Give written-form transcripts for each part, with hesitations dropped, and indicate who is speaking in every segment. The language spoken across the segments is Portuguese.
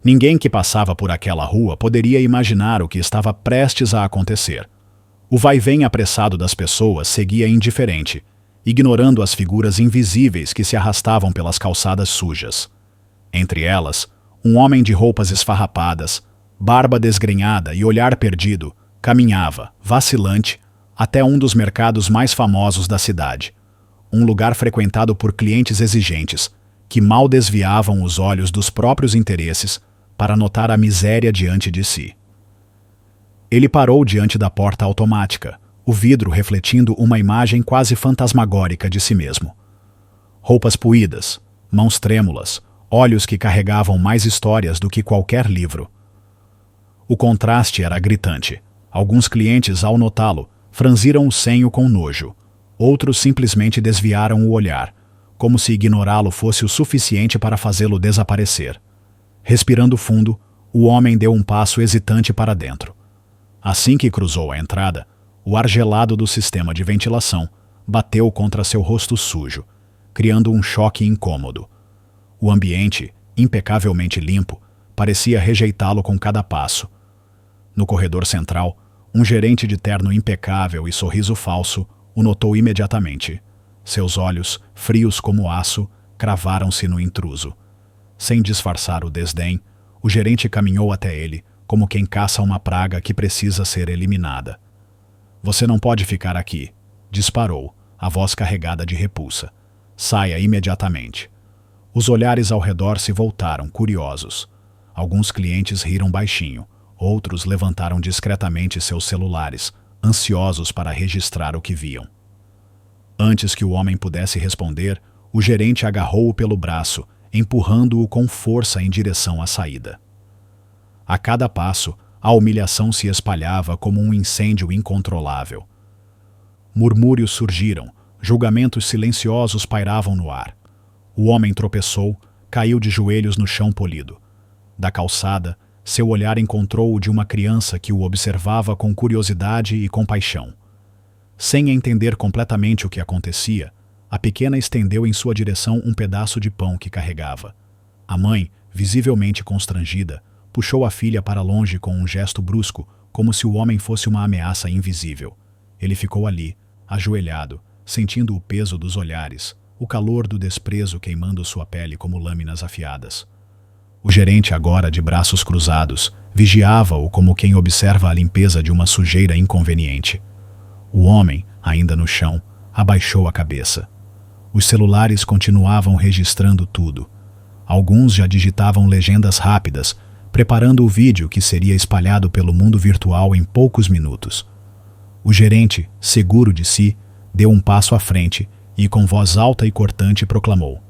Speaker 1: Ninguém que passava por aquela rua poderia imaginar o que estava prestes a acontecer. O vai-vem apressado das pessoas seguia indiferente, ignorando as figuras invisíveis que se arrastavam pelas calçadas sujas. Entre elas, um homem de roupas esfarrapadas, barba desgrenhada e olhar perdido, caminhava, vacilante, até um dos mercados mais famosos da cidade. Um lugar frequentado por clientes exigentes, que mal desviavam os olhos dos próprios interesses para notar a miséria diante de si. Ele parou diante da porta automática, o vidro refletindo uma imagem quase fantasmagórica de si mesmo. Roupas puídas, mãos trêmulas, olhos que carregavam mais histórias do que qualquer livro. O contraste era gritante. Alguns clientes, ao notá-lo, franziram o senho com nojo. Outros simplesmente desviaram o olhar, como se ignorá-lo fosse o suficiente para fazê-lo desaparecer. Respirando fundo, o homem deu um passo hesitante para dentro. Assim que cruzou a entrada, o ar gelado do sistema de ventilação bateu contra seu rosto sujo, criando um choque incômodo. O ambiente, impecavelmente limpo, parecia rejeitá-lo com cada passo. No corredor central, um gerente de terno impecável e sorriso falso o notou imediatamente. Seus olhos, frios como aço, cravaram-se no intruso. Sem disfarçar o desdém, o gerente caminhou até ele, como quem caça uma praga que precisa ser eliminada. "Você não pode ficar aqui", disparou, a voz carregada de repulsa. "Saia imediatamente." Os olhares ao redor se voltaram, curiosos. Alguns clientes riram baixinho, outros levantaram discretamente seus celulares, ansiosos para registrar o que viam. Antes que o homem pudesse responder, o gerente agarrou-o pelo braço, empurrando-o com força em direção à saída. A cada passo, a humilhação se espalhava como um incêndio incontrolável. Murmúrios surgiram, julgamentos silenciosos pairavam no ar. O homem tropeçou, caiu de joelhos no chão polido. Da calçada, seu olhar encontrou o de uma criança que o observava com curiosidade e compaixão. Sem entender completamente o que acontecia, a pequena estendeu em sua direção um pedaço de pão que carregava. A mãe, visivelmente constrangida, puxou a filha para longe com um gesto brusco, como se o homem fosse uma ameaça invisível. Ele ficou ali, ajoelhado, sentindo o peso dos olhares, o calor do desprezo queimando sua pele como lâminas afiadas. O gerente, agora de braços cruzados, vigiava-o como quem observa a limpeza de uma sujeira inconveniente. O homem, ainda no chão, abaixou a cabeça. Os celulares continuavam registrando tudo. Alguns já digitavam legendas rápidas, preparando o vídeo que seria espalhado pelo mundo virtual em poucos minutos. O gerente, seguro de si, deu um passo à frente e, com voz alta e cortante, proclamou: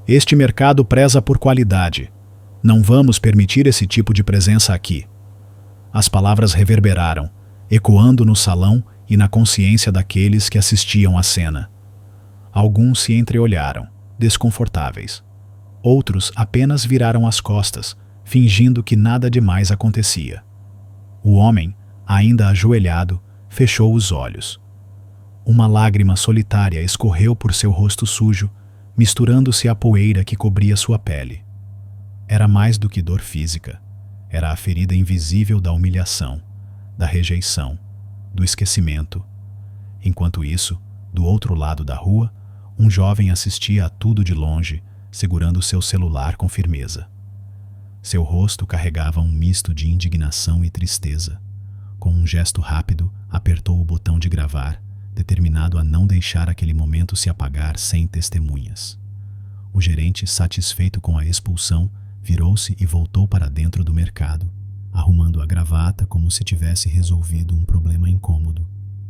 Speaker 1: "Este mercado preza por qualidade. Não vamos permitir esse tipo de presença aqui." As palavras reverberaram, ecoando no salão e na consciência daqueles que assistiam à cena. Alguns se entreolharam, desconfortáveis. Outros apenas viraram as costas, fingindo que nada demais acontecia. O homem, ainda ajoelhado, fechou os olhos. Uma lágrima solitária escorreu por seu rosto sujo, misturando-se à poeira que cobria sua pele. Era mais do que dor física. Era a ferida invisível da humilhação, da rejeição, do esquecimento. Enquanto isso, do outro lado da rua, um jovem assistia a tudo de longe, segurando seu celular com firmeza. Seu rosto carregava um misto de indignação e tristeza. Com um gesto rápido, apertou o botão de gravar, determinado a não deixar aquele momento se apagar sem testemunhas. O gerente, satisfeito com a expulsão, virou-se e voltou para dentro do mercado, arrumando a gravata como se tivesse resolvido um problema incômodo.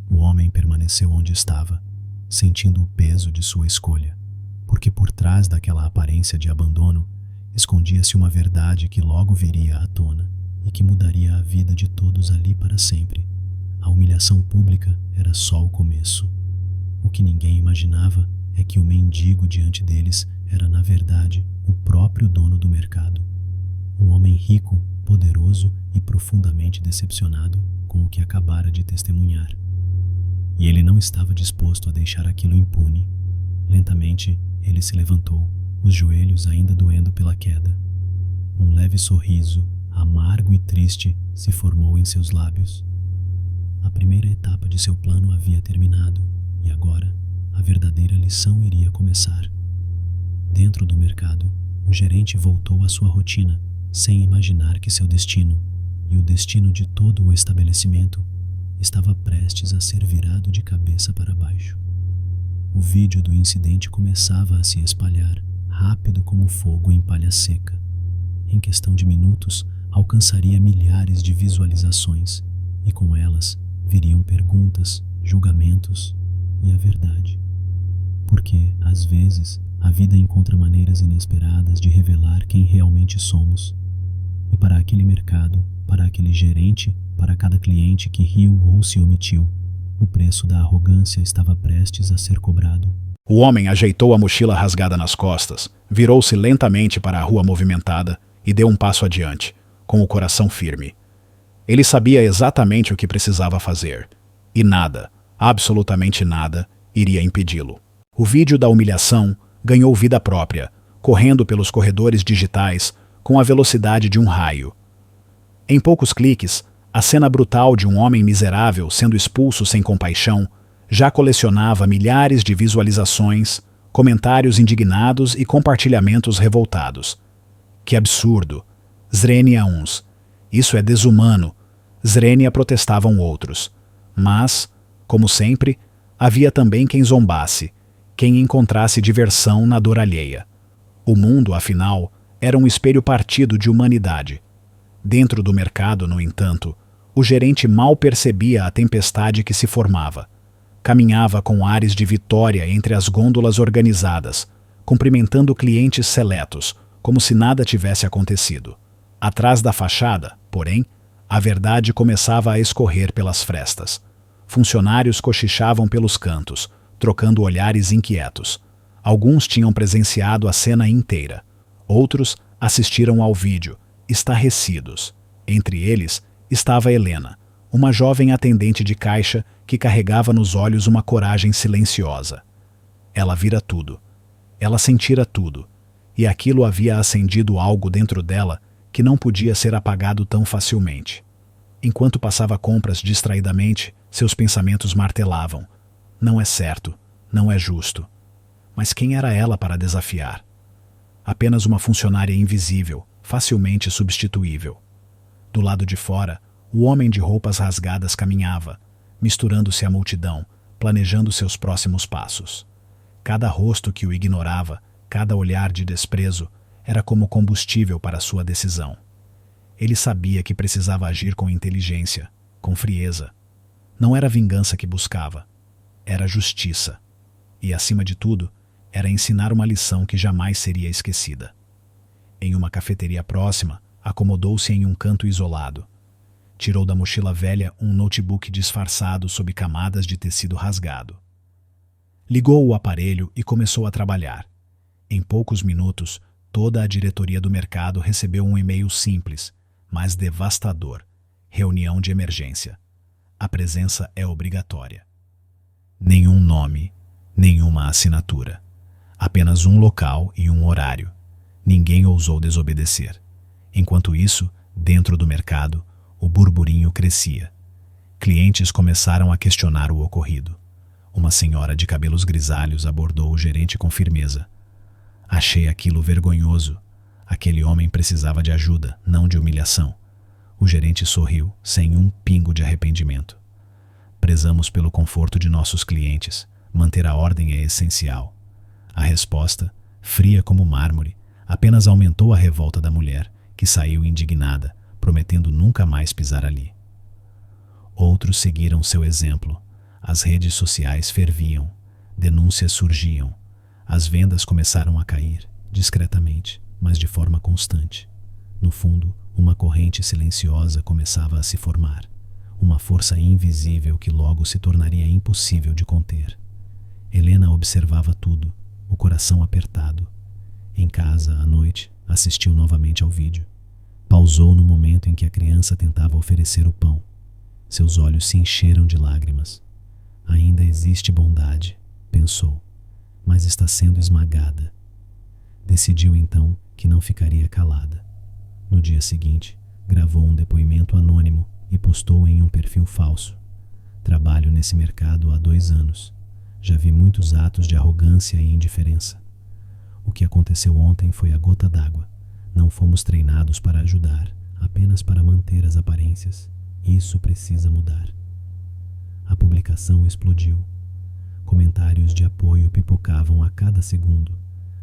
Speaker 1: O homem permaneceu onde estava, sentindo o peso de sua escolha, porque por trás daquela aparência de abandono escondia-se uma verdade que logo viria à tona e que mudaria a vida de todos ali para sempre. A humilhação pública era só o começo. O que ninguém imaginava é que o mendigo diante deles era, na verdade, o próprio dono do mercado. Um homem rico, poderoso e profundamente decepcionado com o que acabara de testemunhar. E ele não estava disposto a deixar aquilo impune. Lentamente, ele se levantou, os joelhos ainda doendo pela queda.
Speaker 2: Um leve sorriso, amargo e triste, se formou em seus lábios. A primeira etapa de seu plano havia terminado, e agora a verdadeira lição iria começar. Dentro do mercado, o gerente voltou à sua rotina, sem imaginar que seu destino, e o destino de todo o estabelecimento, estava prestes a ser virado de cabeça para baixo. O vídeo do incidente começava a se espalhar, rápido como fogo em palha seca. Em questão de minutos, alcançaria milhares de visualizações, e com elas viriam perguntas, julgamentos e a verdade. Porque, às vezes, a vida encontra maneiras inesperadas de revelar quem realmente somos. E para aquele mercado, para aquele gerente, para cada cliente que riu ou se omitiu, o preço da arrogância estava prestes a ser cobrado.
Speaker 1: O homem ajeitou a mochila rasgada nas costas, virou-se lentamente para a rua movimentada e deu um passo adiante, com o coração firme. Ele sabia exatamente o que precisava fazer, e nada, absolutamente nada, iria impedi-lo. O vídeo da humilhação ganhou vida própria, correndo pelos corredores digitais com a velocidade de um raio. Em poucos cliques, a cena brutal de um homem miserável sendo expulso sem compaixão já colecionava milhares de visualizações, comentários indignados e compartilhamentos revoltados. Que absurdo! Zrenia uns. Isso é desumano. Zrenia protestavam outros. Mas, como sempre, havia também quem zombasse, quem encontrasse diversão na dor alheia. O mundo, afinal, era um espelho partido de humanidade. Dentro do mercado, no entanto, o gerente mal percebia a tempestade que se formava. Caminhava com ares de vitória entre as gôndolas organizadas, cumprimentando clientes seletos, como se nada tivesse acontecido. Atrás da fachada, porém, a verdade começava a escorrer pelas frestas. Funcionários cochichavam pelos cantos, trocando olhares inquietos. Alguns tinham presenciado a cena inteira. Outros assistiram ao vídeo, estarrecidos. Entre eles estava Helena, uma jovem atendente de caixa que carregava nos olhos uma coragem silenciosa. Ela vira tudo. Ela sentira tudo. E aquilo havia acendido algo dentro dela que não podia ser apagado tão facilmente. Enquanto passava compras distraidamente, seus pensamentos martelavam. Não é certo, não é justo. Mas quem era ela para desafiar? Apenas uma funcionária invisível, facilmente substituível. Do lado de fora, o homem de roupas rasgadas caminhava, misturando-se à multidão, planejando seus próximos passos. Cada rosto que o ignorava, cada olhar de desprezo, era como combustível para sua decisão. Ele sabia que precisava agir com inteligência, com frieza. Não era vingança que buscava, era justiça. E, acima de tudo, era ensinar uma lição que jamais seria esquecida. Em uma cafeteria próxima, acomodou-se em um canto isolado. Tirou da mochila velha um notebook disfarçado sob camadas de tecido rasgado. Ligou o aparelho e começou a trabalhar. Em poucos minutos, toda a diretoria do mercado recebeu um e-mail simples, mas devastador. Reunião de emergência. A presença é obrigatória. Nenhum nome, nenhuma assinatura. Apenas um local e um horário. Ninguém ousou desobedecer. Enquanto isso, dentro do mercado, o burburinho crescia. Clientes começaram a questionar o ocorrido. Uma senhora de cabelos grisalhos abordou o gerente com firmeza. Achei aquilo vergonhoso. Aquele homem precisava de ajuda, não de humilhação. O gerente sorriu, sem um pingo de arrependimento. Prezamos pelo conforto de nossos clientes. Manter a ordem é essencial. A resposta, fria como mármore, apenas aumentou a revolta da mulher, que saiu indignada, prometendo nunca mais pisar ali. Outros seguiram seu exemplo. As redes sociais ferviam, denúncias surgiam. As vendas começaram a cair, discretamente, mas de forma constante. No fundo, uma corrente silenciosa começava a se formar, uma força invisível que logo se tornaria impossível de conter. Helena observava tudo, o coração apertado. Em casa, à noite, assistiu novamente ao vídeo. Pausou no momento em que a criança tentava oferecer o pão. Seus olhos se encheram de lágrimas. Ainda existe bondade, pensou, mas está sendo esmagada. Decidiu então que não ficaria calada.
Speaker 2: No dia seguinte, gravou um depoimento anônimo e postou em um perfil falso. Trabalho nesse mercado há 2 anos. Já vi muitos atos de arrogância e indiferença. O que aconteceu ontem foi a gota d'água. Não fomos treinados para ajudar, apenas para manter as aparências. Isso precisa mudar. A publicação explodiu. Comentários de apoio pipocavam a cada segundo.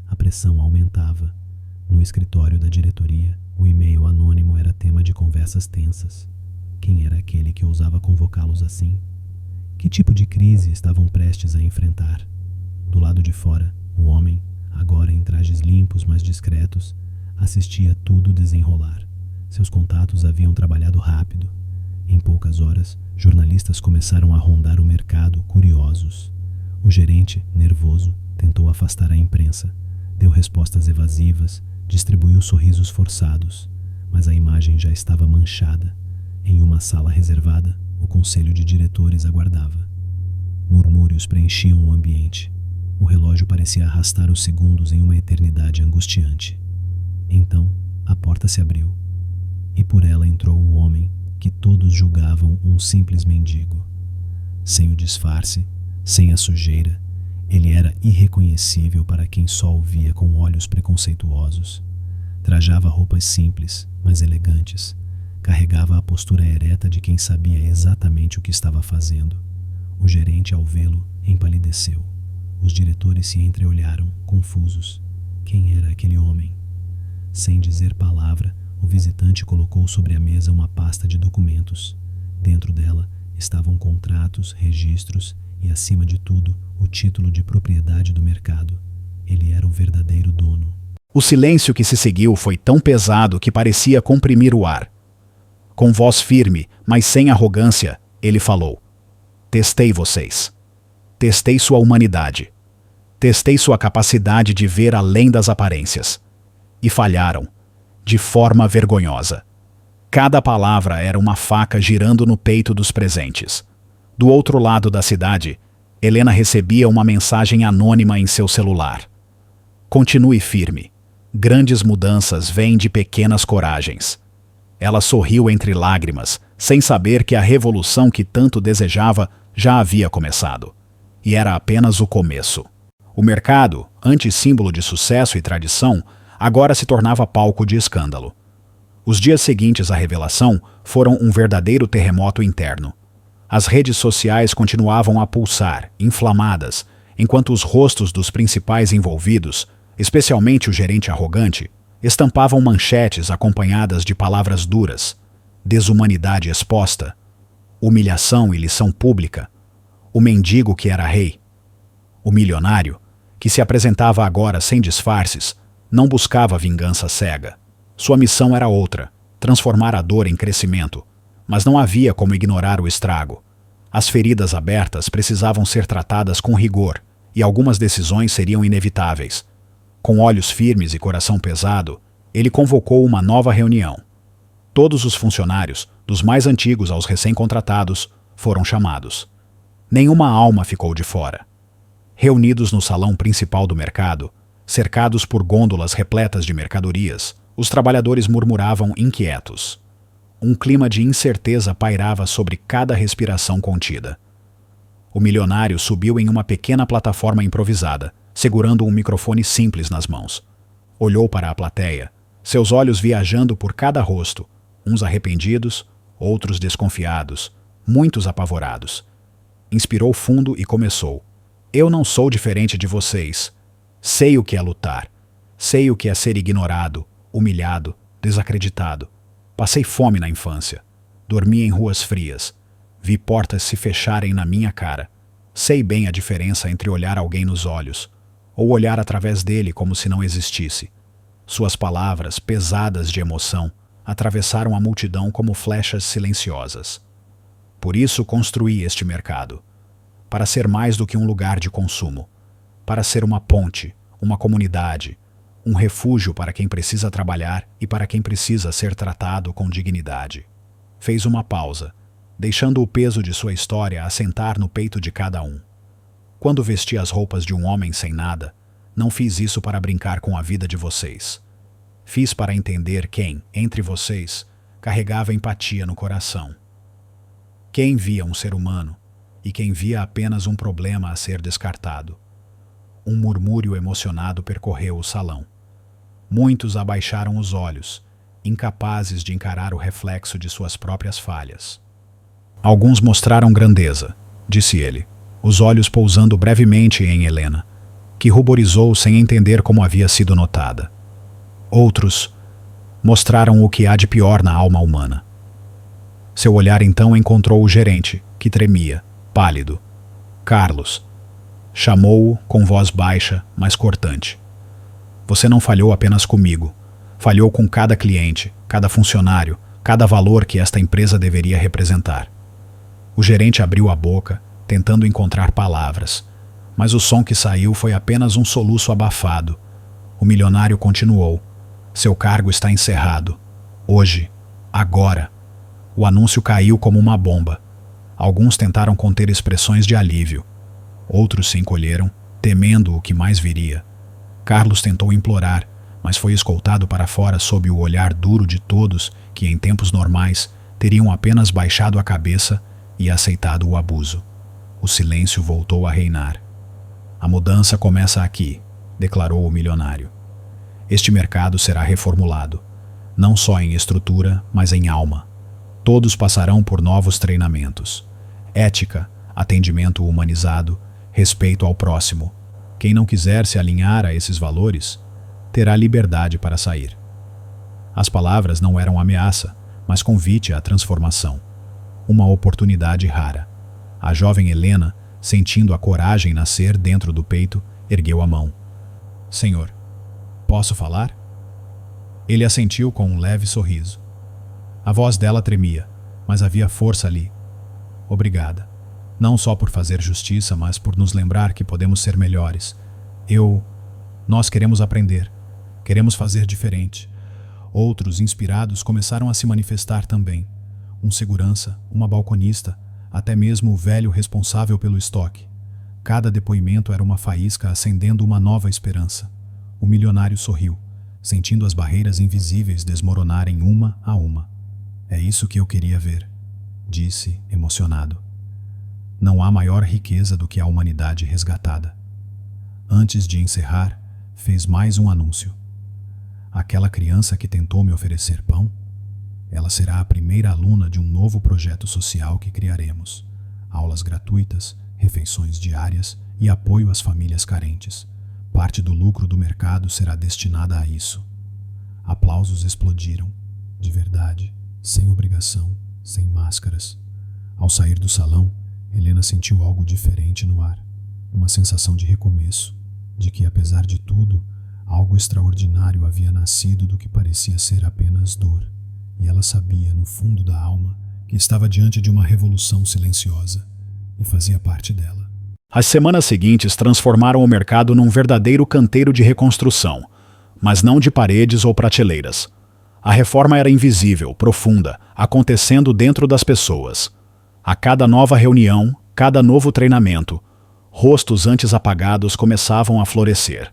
Speaker 2: A pressão aumentava. No escritório da diretoria, o e-mail anônimo era tema de conversas tensas. Quem era aquele que ousava convocá-los assim? Que tipo de crise estavam prestes a enfrentar? Do lado de fora, o homem, agora em trajes limpos, mas discretos, assistia tudo desenrolar. Seus contatos haviam trabalhado rápido. Em poucas horas, jornalistas começaram a rondar o mercado, curiosos. O gerente, nervoso, tentou afastar a imprensa. Deu respostas evasivas, distribuiu sorrisos forçados, mas a imagem já estava manchada. Em uma sala reservada, o conselho de diretores aguardava. Murmúrios preenchiam o ambiente. O relógio parecia arrastar os segundos em uma eternidade angustiante. Então, a porta se abriu, e por ela entrou o homem que todos julgavam um simples mendigo. Sem o disfarce, sem a sujeira, ele era irreconhecível para quem só o via com olhos preconceituosos. Trajava roupas simples, mas elegantes. Carregava a postura ereta de quem sabia exatamente o que estava fazendo. O gerente, ao vê-lo, empalideceu. Os diretores se entreolharam, confusos. Quem era aquele homem? Sem dizer palavra, o visitante colocou sobre a mesa uma pasta de documentos. Dentro dela estavam contratos, registros e, acima de tudo, o título de propriedade do mercado. Ele era o verdadeiro dono.
Speaker 1: O silêncio que se seguiu foi tão pesado que parecia comprimir o ar. Com voz firme, mas sem arrogância, ele falou: "Testei vocês. Testei sua humanidade. Testei sua capacidade de ver além das aparências. E falharam, de forma vergonhosa. Cada palavra era uma faca girando no peito dos presentes. Do outro lado da cidade, Helena recebia uma mensagem anônima em seu celular. Continue firme. Grandes mudanças vêm de pequenas coragens." Ela sorriu entre lágrimas, sem saber que a revolução que tanto desejava já havia começado. E era apenas o começo. O mercado, antes símbolo de sucesso e tradição, agora se tornava palco de escândalo. Os dias seguintes à revelação foram um verdadeiro terremoto interno. As redes sociais continuavam a pulsar, inflamadas, enquanto os rostos dos principais envolvidos, especialmente o gerente arrogante, estampavam manchetes acompanhadas de palavras duras: desumanidade exposta, humilhação e lição pública, o mendigo que era rei. O milionário, que se apresentava agora sem disfarces, não buscava vingança cega. Sua missão era outra: transformar a dor em crescimento. Mas não havia como ignorar o estrago. As feridas abertas precisavam ser tratadas com rigor, e algumas decisões seriam inevitáveis. Com olhos firmes e coração pesado, ele convocou uma nova reunião. Todos os funcionários, dos mais antigos aos recém-contratados, foram chamados. Nenhuma alma ficou de fora. Reunidos no salão principal do mercado, cercados por gôndolas repletas de mercadorias, os trabalhadores murmuravam inquietos. Um clima de incerteza pairava sobre cada respiração contida. O milionário subiu em uma pequena plataforma improvisada, segurando um microfone simples nas mãos. Olhou para a plateia, seus olhos viajando por cada rosto, uns arrependidos, outros desconfiados, muitos apavorados. Inspirou fundo e começou: "Eu não sou diferente de vocês. Sei o que é lutar. Sei o que é ser ignorado, humilhado, desacreditado. Passei fome na infância. Dormi em ruas frias. Vi portas se fecharem na minha cara. Sei bem a diferença entre olhar alguém nos olhos ou olhar através dele como se não existisse." Suas palavras, pesadas de emoção, atravessaram a multidão como flechas silenciosas. Por isso construí este mercado. Para ser mais do que um lugar de consumo. Para ser uma ponte, uma comunidade, um refúgio para quem precisa trabalhar e para quem precisa ser tratado com dignidade. Fez uma pausa, deixando o peso de sua história assentar no peito de cada um. Quando vesti as roupas de um homem sem nada, não fiz isso para brincar com a vida de vocês. Fiz para entender quem, entre vocês, carregava empatia no coração. Quem via um ser humano e quem via apenas um problema a ser descartado. Um murmúrio emocionado percorreu o salão. Muitos abaixaram os olhos, incapazes de encarar o reflexo de suas próprias falhas. Alguns mostraram grandeza, disse ele, os olhos pousando brevemente em Helena, que ruborizou sem entender como havia sido notada. Outros mostraram o que há de pior na alma humana. Seu olhar então encontrou o gerente, que tremia, pálido. Carlos. Chamou-o com voz baixa, mas cortante. Você não falhou apenas comigo. Falhou com cada cliente, cada funcionário, cada valor que esta empresa deveria representar. O gerente abriu a boca, tentando encontrar palavras, mas o som que saiu foi apenas um soluço abafado. O milionário continuou. Seu cargo está encerrado. Hoje. Agora. O anúncio caiu como uma bomba. Alguns tentaram conter expressões de alívio. Outros se encolheram, temendo o que mais viria. Carlos tentou implorar, mas foi escoltado para fora sob o olhar duro de todos que, em tempos normais, teriam apenas baixado a cabeça e aceitado o abuso. O silêncio voltou a reinar. A mudança começa aqui, declarou o milionário. Este mercado será reformulado, não só em estrutura, mas em alma. Todos passarão por novos treinamentos. Ética, atendimento humanizado, respeito ao próximo. Quem não quiser se alinhar a esses valores, terá liberdade para sair. As palavras não eram ameaça, mas convite à transformação. Uma oportunidade rara. A jovem Helena, sentindo a coragem nascer dentro do peito, ergueu a mão. Senhor, posso falar? Ele assentiu com um leve sorriso. A voz dela tremia, mas havia força ali. Obrigada. Não só por fazer justiça, mas por nos lembrar que podemos ser melhores. Nós queremos aprender. Queremos fazer diferente. Outros, inspirados, começaram a se manifestar também. Um segurança, uma balconista, até mesmo o velho responsável pelo estoque. Cada depoimento era uma faísca acendendo uma nova esperança. O milionário sorriu, sentindo as barreiras invisíveis desmoronarem uma a uma. É isso que eu queria ver, disse, emocionado. Não há maior riqueza do que a humanidade resgatada. Antes de encerrar, fez mais um anúncio. Aquela criança que tentou me oferecer pão, ela será a primeira aluna de um novo projeto social que criaremos. Aulas gratuitas, refeições diárias e apoio às famílias carentes. Parte do lucro do mercado será destinada a isso. Aplausos explodiram, de verdade, sem obrigação, sem máscaras. Ao sair do salão, Helena sentiu algo diferente no ar. Uma sensação de recomeço, de que, apesar de tudo, algo extraordinário havia nascido do que parecia ser apenas dor. E ela sabia, no fundo da alma, que estava diante de uma revolução silenciosa, e fazia parte dela. As semanas seguintes transformaram o mercado num verdadeiro canteiro de reconstrução, mas não de paredes ou prateleiras. A reforma era invisível, profunda, acontecendo dentro das pessoas. A cada nova reunião, cada novo treinamento, rostos antes apagados começavam a florescer.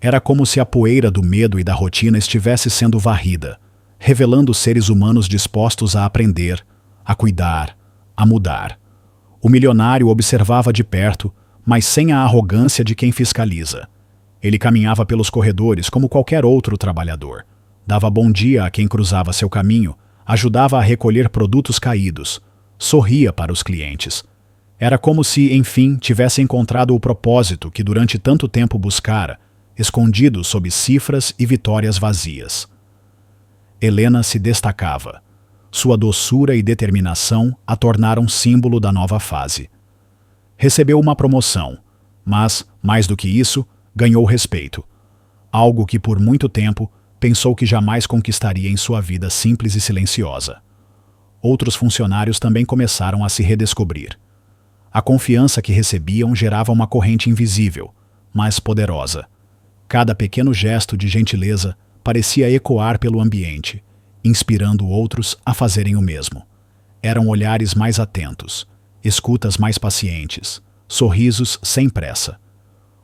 Speaker 1: Era como se a poeira do medo e da rotina estivesse sendo varrida, revelando seres humanos dispostos a aprender, a cuidar, a mudar. O milionário observava de perto, mas sem a arrogância de quem fiscaliza. Ele caminhava pelos corredores como qualquer outro trabalhador. Dava bom dia a quem cruzava seu caminho, ajudava a recolher produtos caídos, sorria para os clientes. Era como se, enfim, tivesse encontrado o propósito que durante tanto tempo buscara, escondido sob cifras e vitórias vazias. Helena se destacava. Sua doçura e determinação a tornaram símbolo da nova fase. Recebeu uma promoção, mas, mais do que isso, ganhou respeito. Algo que por muito tempo pensou que jamais conquistaria em sua vida simples e silenciosa. Outros funcionários também começaram a se redescobrir. A confiança que recebiam gerava uma corrente invisível, mas poderosa. Cada pequeno gesto de gentileza parecia ecoar pelo ambiente, inspirando outros a fazerem o mesmo. Eram olhares mais atentos, escutas mais pacientes, sorrisos sem pressa.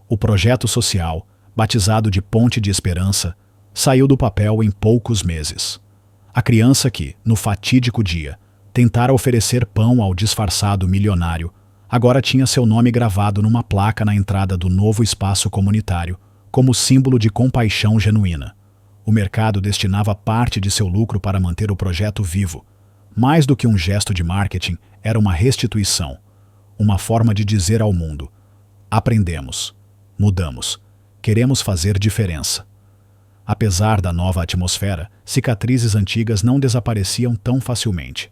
Speaker 1: O projeto social, batizado de Ponte de Esperança, saiu do papel em poucos meses. A criança que, no fatídico dia, tentara oferecer pão ao disfarçado milionário, agora tinha seu nome gravado numa placa na entrada do novo espaço comunitário, como símbolo de compaixão genuína. O mercado destinava parte de seu lucro para manter o projeto vivo. Mais do que um gesto de marketing, era uma restituição, uma forma de dizer ao mundo: aprendemos, mudamos, queremos fazer diferença. Apesar da nova atmosfera, cicatrizes antigas não desapareciam tão facilmente.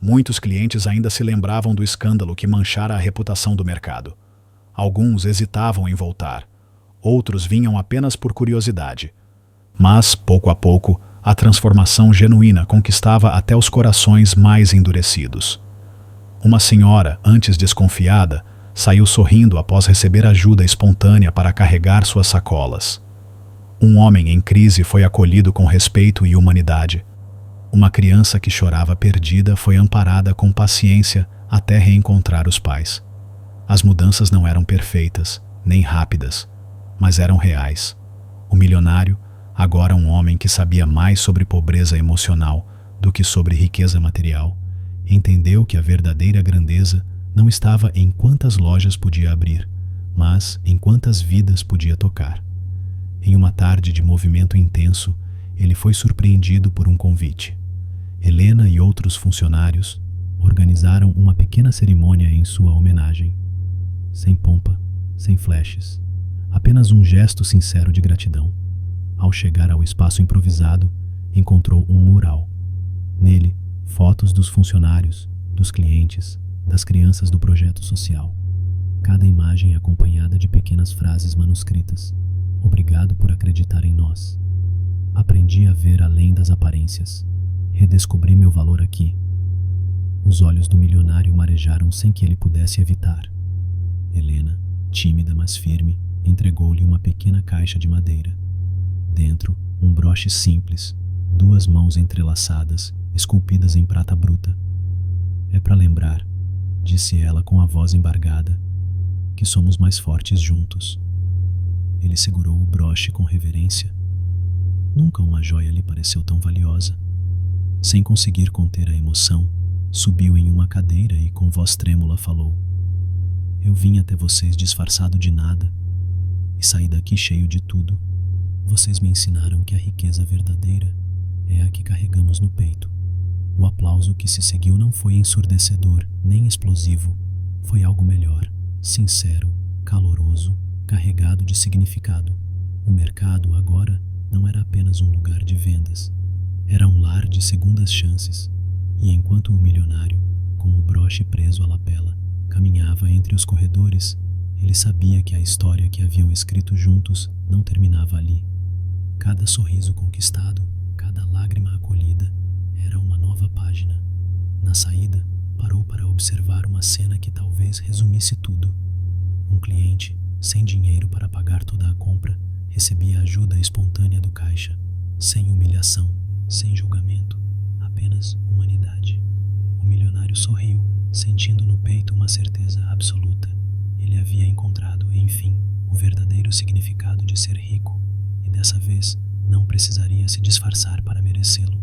Speaker 1: Muitos clientes ainda se lembravam do escândalo que manchara a reputação do mercado. Alguns hesitavam em voltar, outros vinham apenas por curiosidade. Mas, pouco a pouco, a transformação genuína conquistava até os corações mais endurecidos. Uma senhora, antes desconfiada, saiu sorrindo após receber ajuda espontânea para carregar suas sacolas. Um homem em crise foi acolhido com respeito e humanidade. Uma criança que chorava perdida foi amparada com paciência até reencontrar os pais. As mudanças não eram perfeitas, nem rápidas, mas eram reais. O milionário, agora um homem que sabia mais sobre pobreza emocional do que sobre riqueza material, entendeu que a verdadeira grandeza não estava em quantas lojas podia abrir, mas em quantas vidas podia tocar. Em uma tarde de movimento intenso, ele foi surpreendido por um convite. Helena e outros funcionários organizaram uma pequena cerimônia em sua homenagem. Sem pompa, sem flashes, apenas um gesto sincero de gratidão. Ao chegar ao espaço improvisado, encontrou um mural. Nele, fotos dos funcionários, dos clientes, das crianças do projeto social. Cada imagem acompanhada de pequenas frases manuscritas. Obrigado por acreditar em nós. Aprendi a ver além das aparências. Redescobri meu valor aqui. Os olhos do milionário marejaram sem que ele pudesse evitar. Helena, tímida mas firme, entregou-lhe uma pequena caixa de madeira. Dentro, um broche simples, 2 mãos entrelaçadas, esculpidas em prata bruta. É para lembrar, disse ela com a voz embargada, que somos mais fortes juntos. Ele segurou o broche com reverência. Nunca uma joia lhe pareceu tão valiosa. Sem conseguir conter a emoção, subiu em uma cadeira e com voz trêmula falou: eu vim até vocês disfarçado de nada e saí daqui cheio de tudo. Vocês me ensinaram que a riqueza verdadeira é a que carregamos no peito. O aplauso que se seguiu não foi ensurdecedor, nem explosivo. Foi algo melhor, sincero, caloroso, carregado de significado. O mercado agora não era apenas um lugar de vendas. Era um lar de segundas chances. E enquanto o milionário, com o broche preso à lapela, caminhava entre os corredores, ele sabia que a história que haviam escrito juntos não terminava ali. Cada sorriso conquistado, cada lágrima acolhida, era uma nova página. Na saída, parou para observar uma cena que talvez resumisse tudo. Um cliente, sem dinheiro para pagar toda a compra, recebia ajuda espontânea do caixa, sem humilhação, sem julgamento, apenas humanidade. O milionário sorriu, sentindo no peito uma certeza absoluta. Ele havia encontrado, enfim, o verdadeiro significado de ser rico, e dessa vez não precisaria se disfarçar para merecê-lo.